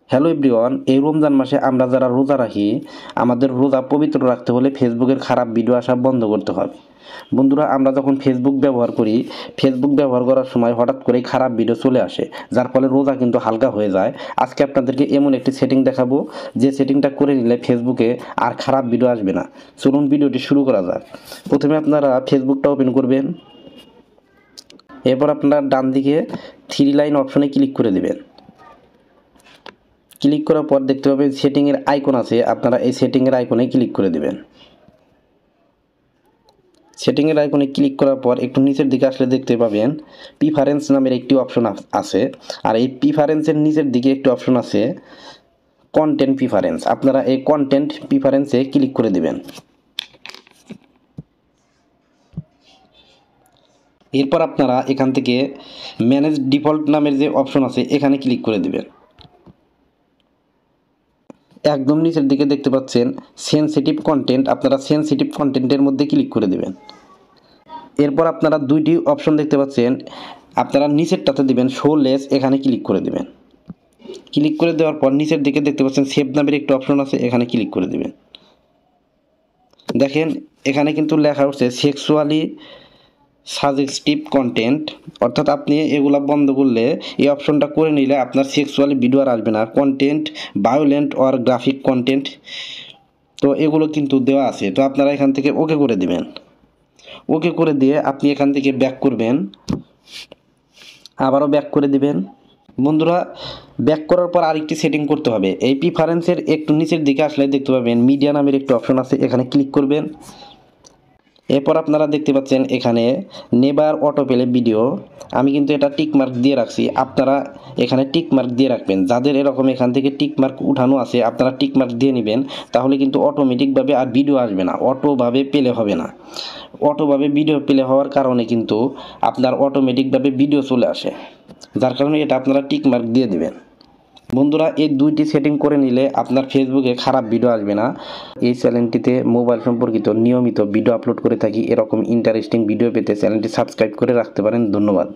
Hello everyone, এই রমজান মাসে আমরা যারা রোজা রাখি, আমাদের রোজা পবিত্র রাখতে হলে ফেসবুকের খারাপ ভিডিও আসা বন্ধ করতে হবে। বন্ধুরা, আমরা যখন ফেসবুক ব্যবহার করি, ফেসবুক ব্যবহার করার সময় হঠাৎ করেই খারাপ ভিডিও চলে আসে, যার ফলে রোজা কিন্তু হালকা হয়ে যায়। আজকে আপনাদেরকে এমন একটি সেটিং দেখাবো, যে সেটিংটা করে নিলে ফেসবুকে আর খারাপ ভিডিও আসবে না। চলুন ভিডিওটি শুরু করা যাক। প্রথমে আপনারা ফেসবুকটা ওপেন করবেন, এরপর আপনারা ডান দিকে থ্রি লাইন অপশনে ক্লিক করে দেবেন। ক্লিক করার পর দেখতে পাবেন সেটিংয়ের আইকন আছে, আপনারা এই সেটিংয়ের আইকনে ক্লিক করে দেবেন। সেটিংয়ের আইকনে ক্লিক করার পর একটু নিচের দিকে আসলে দেখতে পাবেন প্রিফারেন্স নামের একটি অপশন আছে, আর এই প্রিফারেন্সের নিচের দিকে একটি অপশন আছে কন্টেন্ট প্রিফারেন্স। আপনারা এই কন্টেন্ট প্রিফারেন্সে ক্লিক করে দেবেন। এরপর আপনারা এখান থেকে ম্যানেজ ডিফল্ট নামের যে অপশন আছে এখানে ক্লিক করে দেবেন। একদম নিচের দিকে দেখতে পাচ্ছেন সেনসিটিভ কন্টেন্ট, আপনারা সেনসিটিভ কন্টেন্টের মধ্যে ক্লিক করে দেবেন। এরপর আপনারা দুইটি অপশন দেখতে পাচ্ছেন, আপনারা নিচেরটাতে দিবেন শো লেস, এখানে ক্লিক করে দেবেন। ক্লিক করে দেওয়ার পর নিচের দিকে দেখতে পাচ্ছেন সেভ নামের একটি অপশন আছে, এখানে ক্লিক করে দেবেন। দেখেন এখানে কিন্তু লেখা হচ্ছে সেক্সুয়ালি সাজেস্টিভ কন্টেন্ট, অর্থাৎ আপনি এগুলা বন্ধ করলে, এই অপশনটা করে নিলে আপনার সেক্সুয়ালি ভিডিও আর আসবে না। Content violent or graphic content, তো এগুলো কিন্তু দেওয়া আছে, তো আপনারা এখান থেকে ওকে করে দিবেন। ওকে করে দিয়ে আপনি এখান থেকে ব্যাক করবেন, আবারও ব্যাক করে দিবেন। বন্ধুরা, ব্যাক করার পর আরেকটি সেটিং করতে হবে। এই প্রিফারেন্সের একটু নিচের দিকে আসলে দেখতে পাবেন মিডিয়া নামের একটি অপশন আছে, এখানে ক্লিক করবেন। এরপর আপনারা দেখতে পাচ্ছেন এখানে নেভার অটো প্লে ভিডিও, আমি কিন্তু এটা টিক মার্ক দিয়ে রাখছি, আপনারা এখানে টিক মার্ক দিয়ে রাখবেন। যাদের এরকম এখান থেকে টিক মার্ক উঠানো আছে, আপনারা টিক মার্ক দিয়ে নেবেন, তাহলে কিন্তু অটোমেটিকভাবে আর ভিডিও আসবে না, অটোভাবে প্লে হবে না। অটোভাবে ভিডিও প্লে হওয়ার কারণে কিন্তু আপনার অটোমেটিকভাবে ভিডিও চলে আসে, যার কারণে এটা আপনারা টিক মার্ক দিয়ে দেবেন। বন্ধুরা, এই দুইটি সেটিং করে নিলে আপনার ফেসবুকে খারাপ ভিডিও আসবে না। এই চ্যানেলটিতে মোবাইল সম্পর্কিত নিয়মিত ভিডিও আপলোড করে থাকি। এরকম ইন্টারেস্টিং ভিডিও পেতে চ্যানেলটি সাবস্ক্রাইব করে রাখতে পারেন। ধন্যবাদ।